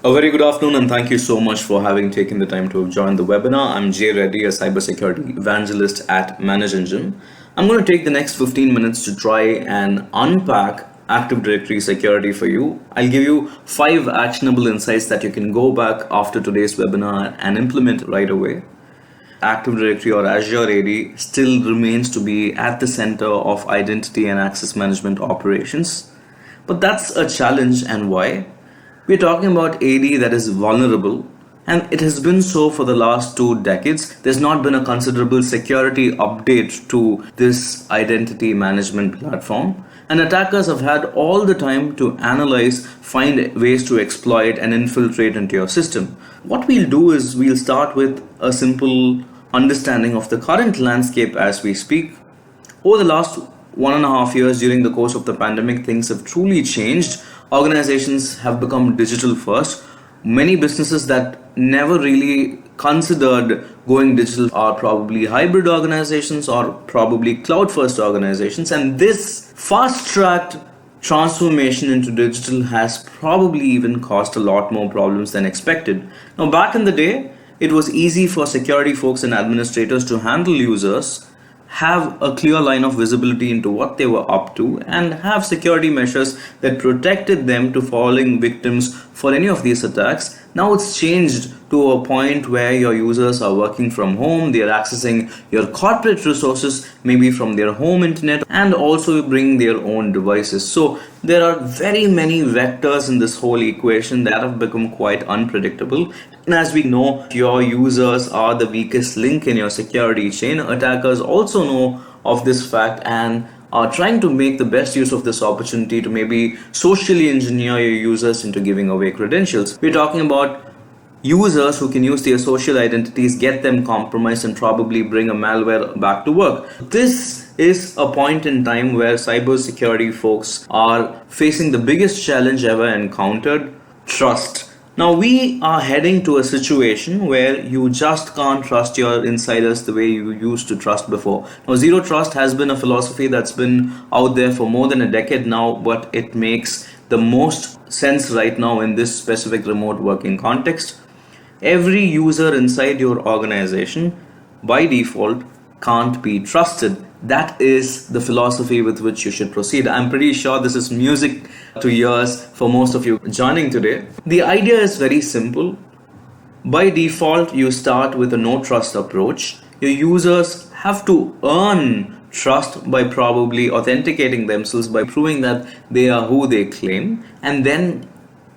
A very good afternoon, and thank you so much for having taken the time to have joined the webinar. I'm Reddy, a cybersecurity evangelist at Manage Engine. I'm going to take the next 15 minutes to try and unpack Active Directory security for you. I'll give you 5 actionable insights that you can go back after today's webinar and implement right away. Active Directory or Azure AD still remains to be at the center of identity and access management operations. But that's a challenge, and why? We're talking about AD that is vulnerable, and it has been so for the last 2 decades. There's not been a considerable security update to this identity management platform, and attackers have had all the time to analyze, find ways to exploit and infiltrate into your system. What we'll do is we'll start with a simple understanding of the current landscape as we speak. Over the last 1.5 years during the course of the pandemic, things have truly changed. Organizations have become digital first. Many businesses that never really considered going digital are probably hybrid organizations or probably cloud first organizations. And this fast tracked transformation into digital has probably even caused a lot more problems than expected. Now, back in the day, it was easy for security folks and administrators to handle users, have a clear line of visibility into what they were up to, and have security measures that protected them to falling victims for any of these attacks. Now it's changed to a point where your users are working from home, they are accessing your corporate resources, maybe from their home internet, and also bring their own devices. So there are very many vectors in this whole equation that have become quite unpredictable. And as we know, your users are the weakest link in your security chain. Attackers also know of this fact and are trying to make the best use of this opportunity to maybe socially engineer your users into giving away credentials. We're talking about users who can use their social identities, get them compromised, and probably bring a malware back to work. This is a point in time where cybersecurity folks are facing the biggest challenge ever encountered: trust. Now we are heading to a situation where you just can't trust your insiders the way you used to trust before. Now, zero trust has been a philosophy that's been out there for more than a decade now, but it makes the most sense right now in this specific remote working context. Every user inside your organization by default can't be trusted. That is the philosophy with which you should proceed. I'm pretty sure this is music to ears for most of you joining today. The idea is very simple. By default, you start with a no trust approach. Your users have to earn trust by probably authenticating themselves, by proving that they are who they claim, and then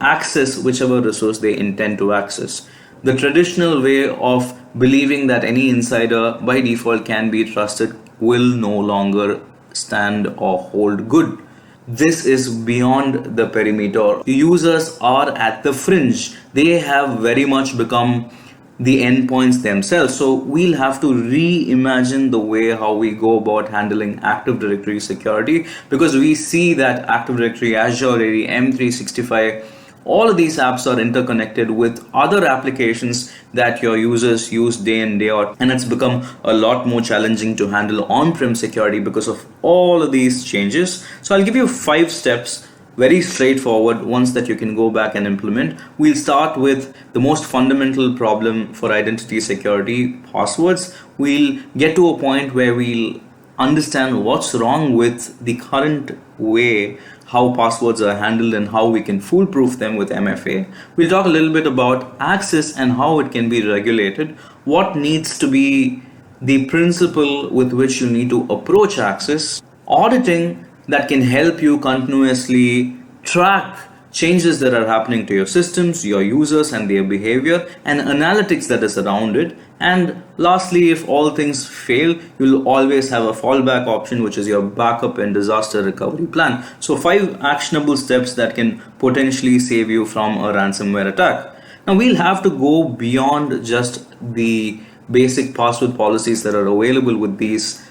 access whichever resource they intend to access. The traditional way of believing that any insider by default can be trusted will no longer stand or hold good. This is beyond the perimeter. Users are at the fringe. They have very much become the endpoints themselves. So we'll have to reimagine the way how we go about handling Active Directory security, because we see that Active Directory, Azure AD, M365, all of these apps are interconnected with other applications that your users use day in, day out, and it's become a lot more challenging to handle on-prem security because of all of these changes. So I'll give you 5 steps, very straightforward ones that you can go back and implement. We'll start with the most fundamental problem for identity security: passwords. We'll get to a point where we'll understand what's wrong with the current way how passwords are handled and how we can foolproof them with MFA. We'll talk a little bit about access and how it can be regulated, what needs to be the principle with which you need to approach access, auditing that can help you continuously track changes that are happening to your systems, your users and their behavior, and analytics that is around it. And lastly, if all things fail, you'll always have a fallback option, which is your backup and disaster recovery plan. So 5 actionable steps that can potentially save you from a ransomware attack. Now we'll have to go beyond just the basic password policies that are available with these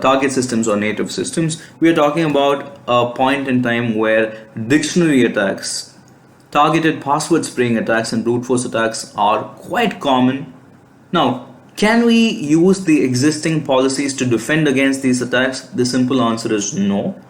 target systems or native systems. We are talking about a point in time where dictionary attacks, targeted password spraying attacks, and brute force attacks are quite common. Now, can we use the existing policies to defend against these attacks? The simple answer is no.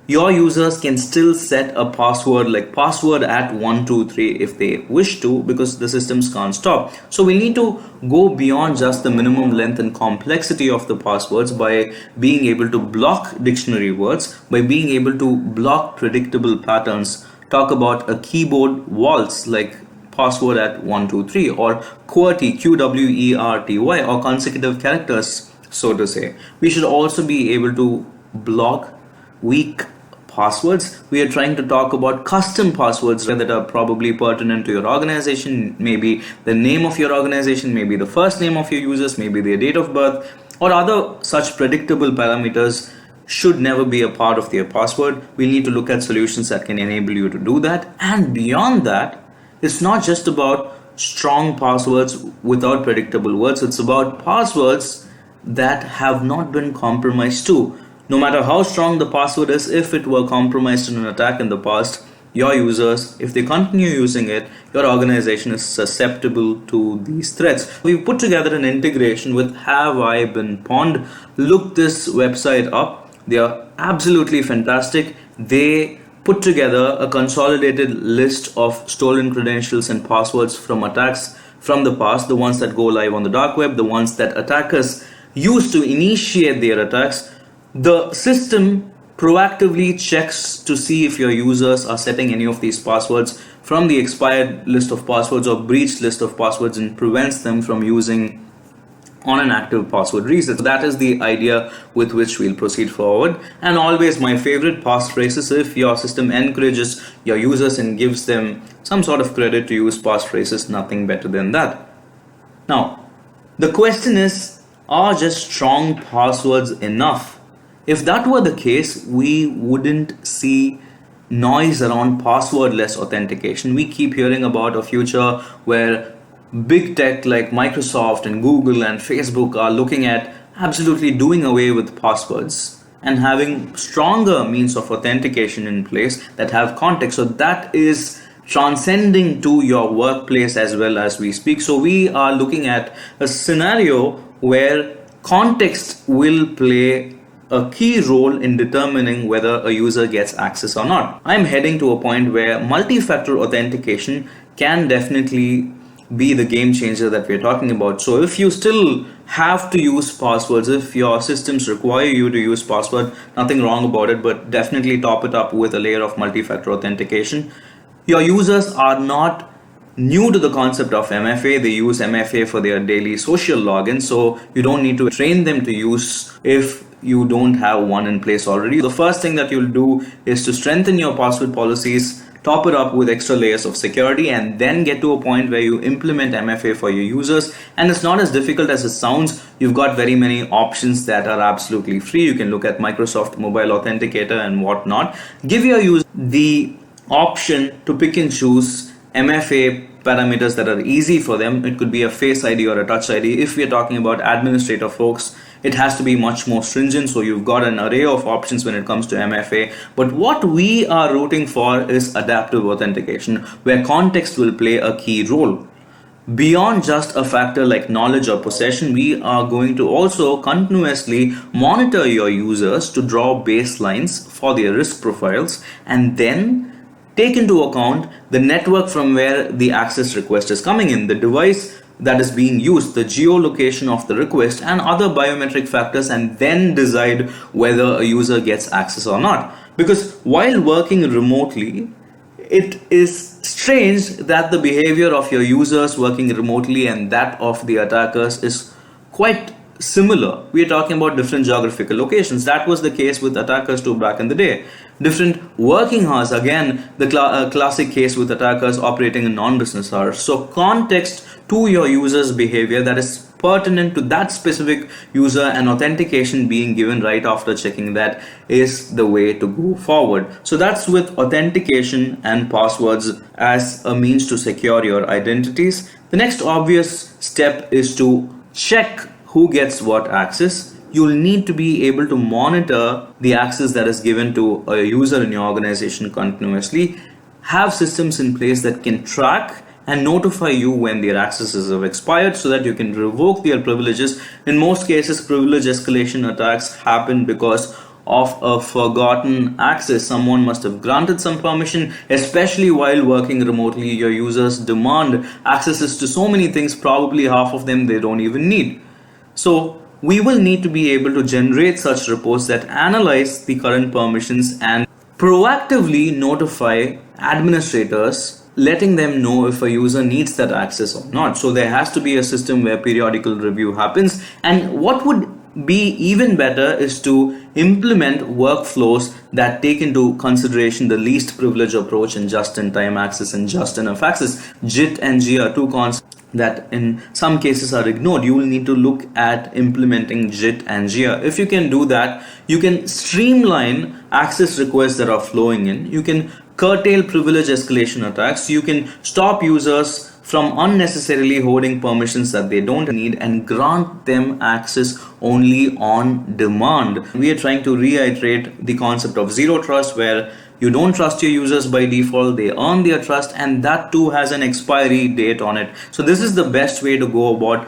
your users can still set a password like password at 123 if they wish to, because the systems can't stop. So we need to go beyond just the minimum length and complexity of the passwords by being able to block dictionary words, by being able to block predictable patterns. Talk about a keyboard waltz like password at 123, or QWERTY, QWERTY, or consecutive characters, so to say. We should also be able to block weak passwords. We are trying to talk about custom passwords that are probably pertinent to your organization, maybe the name of your organization, maybe the first name of your users, maybe their date of birth, or other such predictable parameters should never be a part of their password. We need to look at solutions that can enable you to do that. And beyond that, it's not just about strong passwords without predictable words. It's about passwords that have not been compromised too. No matter how strong the password is, if it were compromised in an attack in the past, your users, if they continue using it, your organization is susceptible to these threats. We've put together an integration with Have I Been Pwned. Look this website up. They are absolutely fantastic. They put together a consolidated list of stolen credentials and passwords from attacks from the past, the ones that go live on the dark web, the ones that attackers use to initiate their attacks. The system proactively checks to see if your users are setting any of these passwords from the expired list of passwords or breached list of passwords, and prevents them from using on an active password reset. So that is the idea with which we'll proceed forward. And always my favorite passphrases: if your system encourages your users and gives them some sort of credit to use passphrases, nothing better than that. Now, the question is, are just strong passwords enough? If that were the case, we wouldn't see noise around passwordless authentication. We keep hearing about a future where big tech like Microsoft and Google and Facebook are looking at absolutely doing away with passwords and having stronger means of authentication in place that have context. So that is transcending to your workplace as well as we speak. So we are looking at a scenario where context will play a key role in determining whether a user gets access or not. I'm heading to a point where multi-factor authentication can definitely be the game changer that we're talking about. So if you still have to use passwords, if your systems require you to use password, nothing wrong about it, but definitely top it up with a layer of multi-factor authentication. Your users are not new to the concept of MFA. They use MFA for their daily social login, so you don't need to train them to use if you don't have one in place already. The first thing that you'll do is to strengthen your password policies, top it up with extra layers of security, and then get to a point where you implement MFA for your users. And it's not as difficult as it sounds. You've got very many options that are absolutely free. You can look at Microsoft Mobile Authenticator and whatnot. Give your user the option to pick and choose MFA parameters that are easy for them. It could be a Face ID or a Touch ID. If we're talking about administrator folks, it has to be much more stringent. So you've got an array of options when it comes to MFA. But what we are rooting for is adaptive authentication, where context will play a key role. Beyond just a factor like knowledge or possession, we are going to also continuously monitor your users to draw baselines for their risk profiles, and then take into account the network from where the access request is coming in, the device that is being used, the geolocation of the request, and other biometric factors, and then decide whether a user gets access or not. Because while working remotely, it is strange that the behavior of your users working remotely and that of the attackers is quite similar. We are talking about different geographical locations. That was the case with attackers too back in the day. Different working hours, again, the classic case with attackers operating in non-business hours. So context to your user's behavior that is pertinent to that specific user, and authentication being given right after checking that is the way to go forward. So that's with authentication and passwords as a means to secure your identities. The next obvious step is to check who gets what access. You'll need to be able to monitor the access that is given to a user in your organization continuously. Have systems in place that can track and notify you when their accesses have expired so that you can revoke their privileges. In most cases, privilege escalation attacks happen because of a forgotten access. Someone must have granted some permission, especially while working remotely. Your users demand accesses to so many things, probably half of them they don't even need. So we will need to be able to generate such reports that analyze the current permissions and proactively notify administrators, letting them know if a user needs that access or not. So there has to be a system where periodical review happens. And what would be even better is to implement workflows that take into consideration the least privilege approach and just-in-time access and just enough access. JIT and G are two concepts that in some cases are ignored. You will need to look at implementing JIT and GIA. If you can do that, you can streamline access requests that are flowing in. You can curtail privilege escalation attacks. You can stop users from unnecessarily holding permissions that they don't need and grant them access only on demand. We are trying to reiterate the concept of zero trust, where you don't trust your users by default, they earn their trust, and that too has an expiry date on it. So this is the best way to go about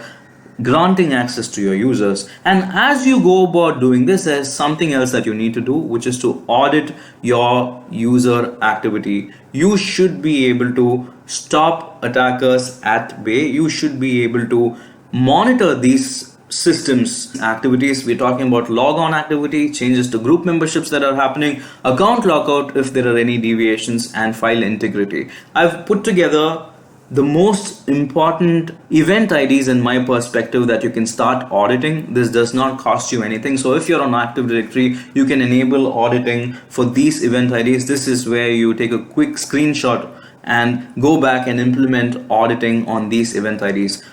granting access to your users. And as you go about doing this, there's something else that you need to do, which is to audit your user activity. You should be able to stop attackers at bay. You should be able to monitor these systems activities. We're talking about logon activity, changes to group memberships that are happening, account lockout if there are any deviations, and file integrity. I've put together the most important event IDs in my perspective that you can start auditing. This does not cost you anything. So if you're on Active Directory, you can enable auditing for these event IDs. This is where you take a quick screenshot and go back and implement auditing on these event IDs.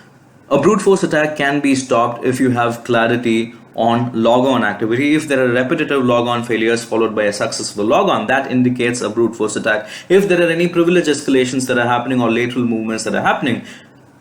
A brute force attack can be stopped if you have clarity on logon activity. If there are repetitive logon failures followed by a successful logon, that indicates a brute force attack. If there are any privilege escalations that are happening or lateral movements that are happening,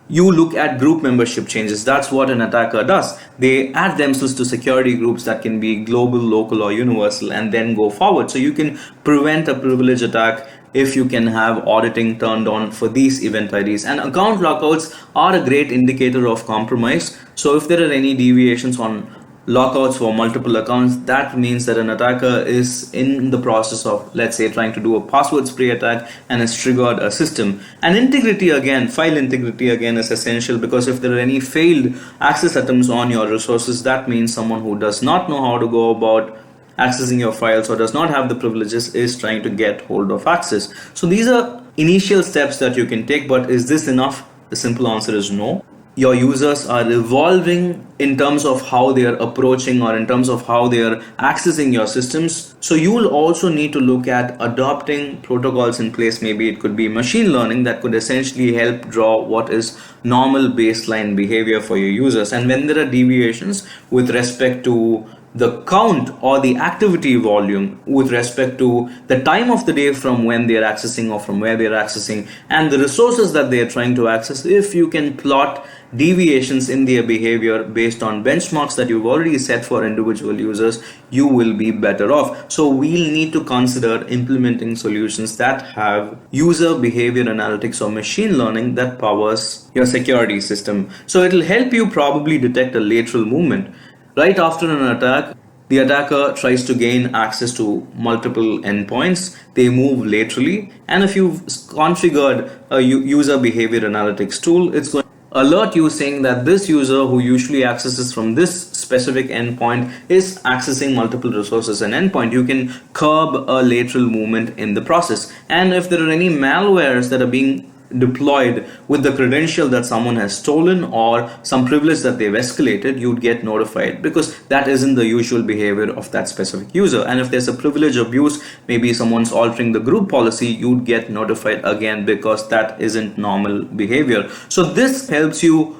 you look at group membership changes. That's what an attacker does. They add themselves to security groups that can be global, local, or universal, and then go forward. So you can prevent a privilege attack if you can have auditing turned on for these event IDs. And account lockouts are a great indicator of compromise. So if there are any deviations on lockouts for multiple accounts, that means that an attacker is in the process of, let's say, trying to do a password spray attack and has triggered a system. And integrity again, file integrity again is essential, because if there are any failed access attempts on your resources, that means someone who does not know how to go about accessing your files or does not have the privileges is trying to get hold of access. So these are initial steps that you can take, but is this enough? The simple answer is no. Your users are evolving in terms of how they are approaching or in terms of how they are accessing your systems. So you will also need to look at adopting protocols in place. Maybe it could be machine learning that could essentially help draw what is normal baseline behavior for your users. And when there are deviations with respect to the count or the activity volume with respect to the time of the day from when they are accessing or from where they are accessing and the resources that they are trying to access, if you can plot deviations in their behavior based on benchmarks that you've already set for individual users, you will be better off. So we'll need to consider implementing solutions that have user behavior analytics or machine learning that powers your security system. So it'll help you probably detect a lateral movement. Right after an attack, the attacker tries to gain access to multiple endpoints. They move laterally, and if you've configured a user behavior analytics tool, it's going to alert you saying that this user who usually accesses from this specific endpoint is accessing multiple resources and endpoint. You can curb a lateral movement in the process. And if there are any malwares that are being deployed with the credential that someone has stolen or some privilege that they've escalated, you'd get notified, because that isn't the usual behavior of that specific user. And if there's a privilege abuse, maybe someone's altering the group policy, you'd get notified again, because that isn't normal behavior. So this helps you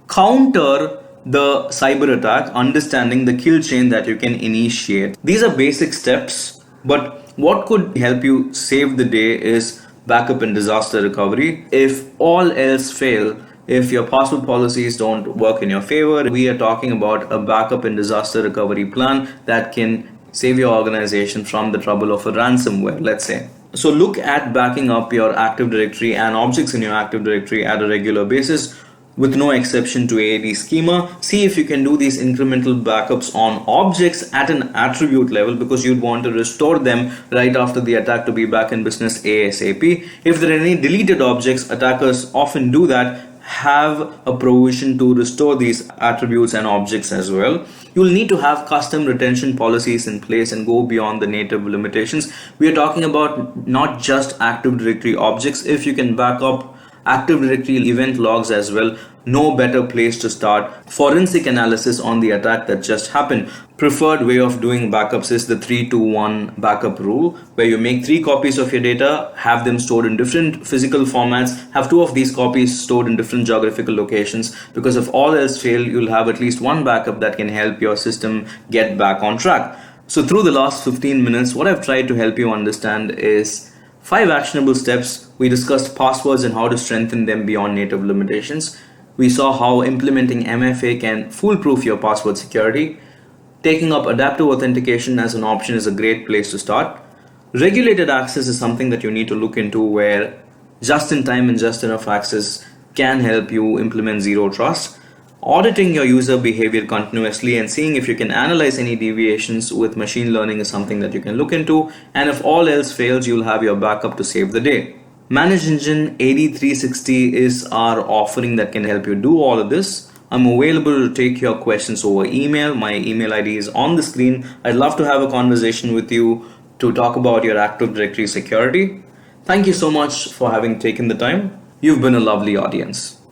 counter the cyber attack, understanding the kill chain that you can initiate. These are basic steps, but what could help you save the day is backup and disaster recovery. If all else fail, if your password policies don't work in your favor, we are talking about a backup and disaster recovery plan that can save your organization from the trouble of a ransomware, let's say. So look at backing up your Active Directory and objects in your Active Directory at a regular basis. with no exception to AD schema. See if you can do these incremental backups on objects at an attribute level, because you'd want to restore them right after the attack to be back in business ASAP. If there are any deleted objects, attackers often do that. Have a provision to restore these attributes and objects as well. You'll need to have custom retention policies in place and go beyond the native limitations. We are talking about not just Active Directory objects. If you can back up Active Directory event logs as well, no better place to start forensic analysis on the attack that just happened. Preferred way of doing backups is the 3-2-1 backup rule, where you make 3 copies of your data, have them stored in different physical formats, have 2 of these copies stored in different geographical locations, because if all else fail, you'll have at least one backup that can help your system get back on track. So through the last 15 minutes, what I've tried to help you understand is 5 actionable steps. We discussed passwords and how to strengthen them beyond native limitations. We saw how implementing MFA can foolproof your password security. Taking up adaptive authentication as an option is a great place to start. Regulated access is something that you need to look into, where just in time and just enough access can help you implement zero trust. Auditing your user behavior continuously and seeing if you can analyze any deviations with machine learning is something that you can look into. And if all else fails, you'll have your backup to save the day. Manage Engine AD 360 is our offering that can help you do all of this. I'm available to take your questions over email. My email ID is on the screen. I'd love to have a conversation with you to talk about your Active Directory security. Thank you so much for having taken the time. You've been a lovely audience.